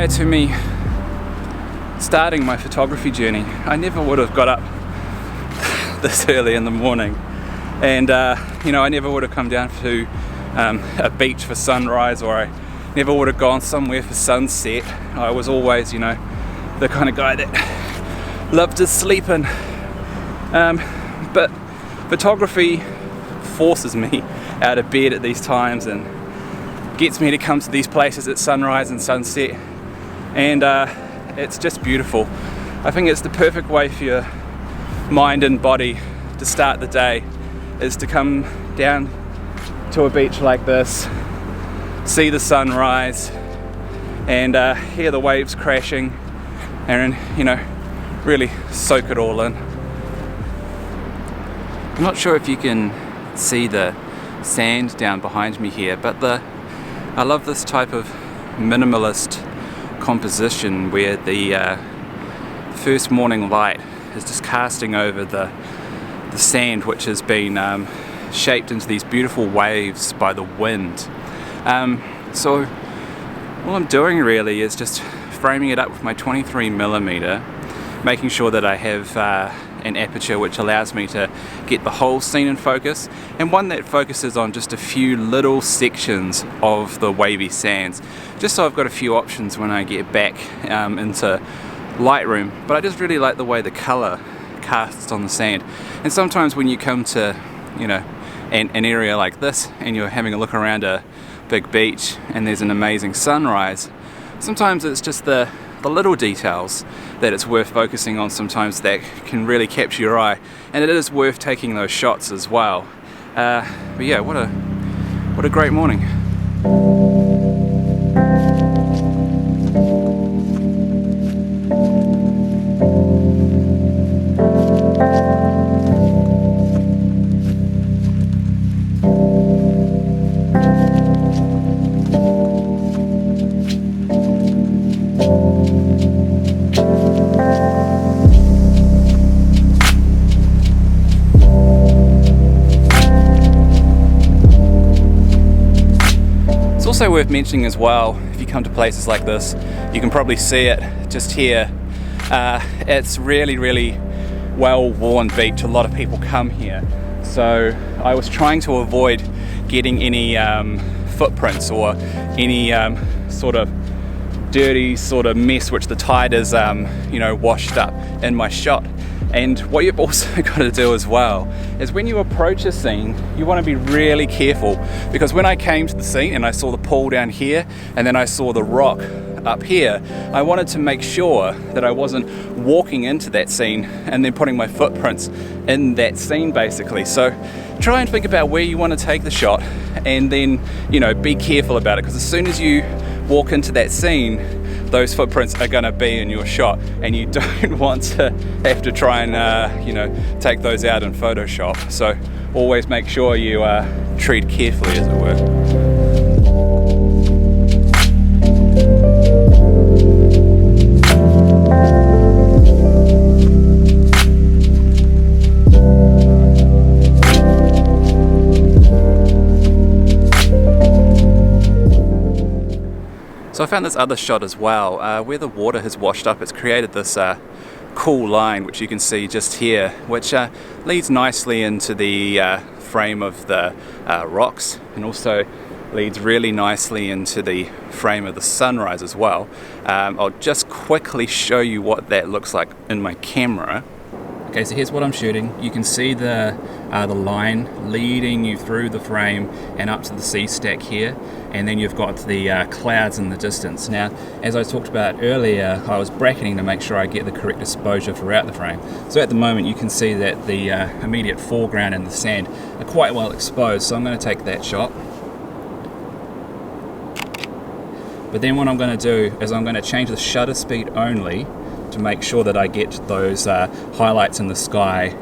prior to me starting my photography journey, I never would have got up this early in the morning, and you know, I never would have come down to a beach for sunrise, or I never would have gone somewhere for sunset. I was always, you know, the kind of guy that loved to sleep in. But photography forces me out of bed at these times and gets me to come to these places at sunrise and sunset, and it's just beautiful. I think it's the perfect way for your mind and body to start the day, is to come down to a beach like this, see the sunrise, and hear the waves crashing, and, you know, really soak it all in. I'm not sure if you can see the sand down behind me here, but I love this type of minimalist composition where the first morning light is just casting over the sand, which has been shaped into these beautiful waves by the wind. So all I'm doing really is just framing it up with my 23mm, making sure that I have an aperture which allows me to get the whole scene in focus, and one that focuses on just a few little sections of the wavy sands, just so I've got a few options when I get back into Lightroom. But I just really like the way the color casts on the sand, and sometimes when you come to, you know, an area like this and you're having a look around a big beach and there's an amazing sunrise, sometimes it's just the little details that it's worth focusing on sometimes that can really capture your eye, and it is worth taking those shots as well. But yeah, what a great morning. It's also worth mentioning as well, if you come to places like this, you can probably see it just here. It's really well-worn beach. A lot of people come here, so I was trying to avoid getting any footprints or any sort of dirty sort of mess which the tide is you know, washed up in my shot. And what you've also got to do as well is when you approach a scene, you want to be really careful, because when I came to the scene and I saw the pool down here and then I saw the rock up here, I wanted to make sure that I wasn't walking into that scene and then putting my footprints in that scene basically. So try and think about where you want to take the shot, and then, you know, be careful about it, because as soon as you walk into that scene, those footprints are going to be in your shot, and you don't want to have to try and you know, take those out in Photoshop. So always make sure you tread carefully, as it were. So I found this other shot as well, where the water has washed up. It's created this cool line, which you can see just here, which leads nicely into the frame of the rocks, and also leads really nicely into the frame of the sunrise as well. I'll just quickly show you what that looks like in my camera. Okay, so here's what I'm shooting. You can see the line leading you through the frame and up to the sea stack here, and then you've got the clouds in the distance. Now, as I talked about earlier, I was bracketing to make sure I get the correct exposure throughout the frame. So at the moment you can see that the immediate foreground and the sand are quite well exposed, so I'm going to take that shot. But then what I'm going to do is I'm going to change the shutter speed only to make sure that I get those highlights in the sky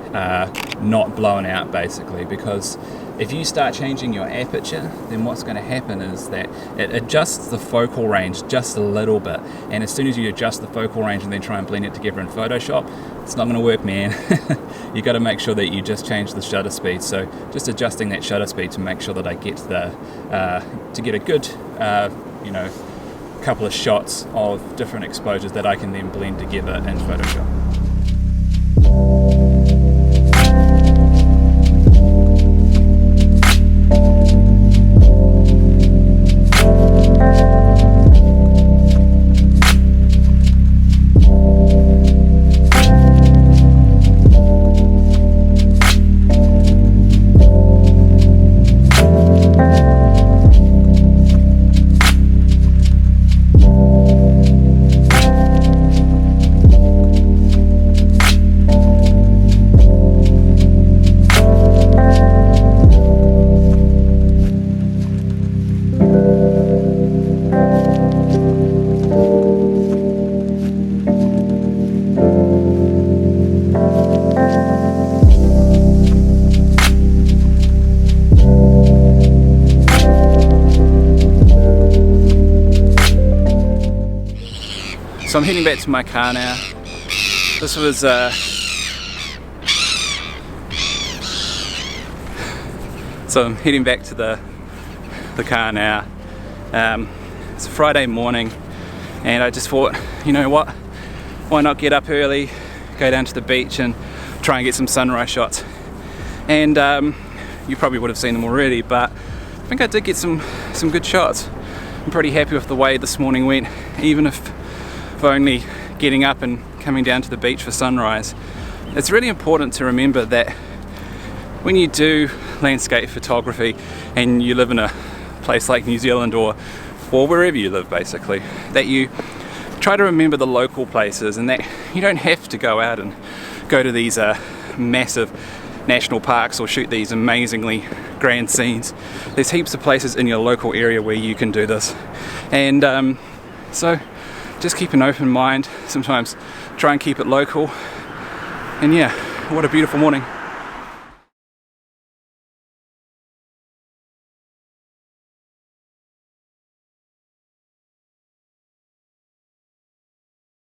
not blown out basically, because if you start changing your aperture, then what's going to happen is that it adjusts the focal range just a little bit, and as soon as you adjust the focal range and then try and blend it together in Photoshop, it's not going to work, man. You got to make sure that you just change the shutter speed. So just adjusting that shutter speed to make sure that I get the to get a good you know, couple of shots of different exposures that I can then blend together in Photoshop. So I'm heading back to my car now. This was so I'm heading back to the car now. It's a Friday morning, and I just thought, you know what? Why not get up early, go down to the beach, and try and get some sunrise shots? And you probably would have seen them already, but I think I did get some good shots. I'm pretty happy with the way this morning went, even if only getting up and coming down to the beach for sunrise. It's really important to remember that when you do landscape photography and you live in a place like New Zealand or wherever you live basically, that you try to remember the local places, and that you don't have to go out and go to these massive national parks or shoot these amazingly grand scenes. There's heaps of places in your local area where you can do this, and so just keep an open mind. Sometimes try and keep it local, and yeah, what a beautiful morning.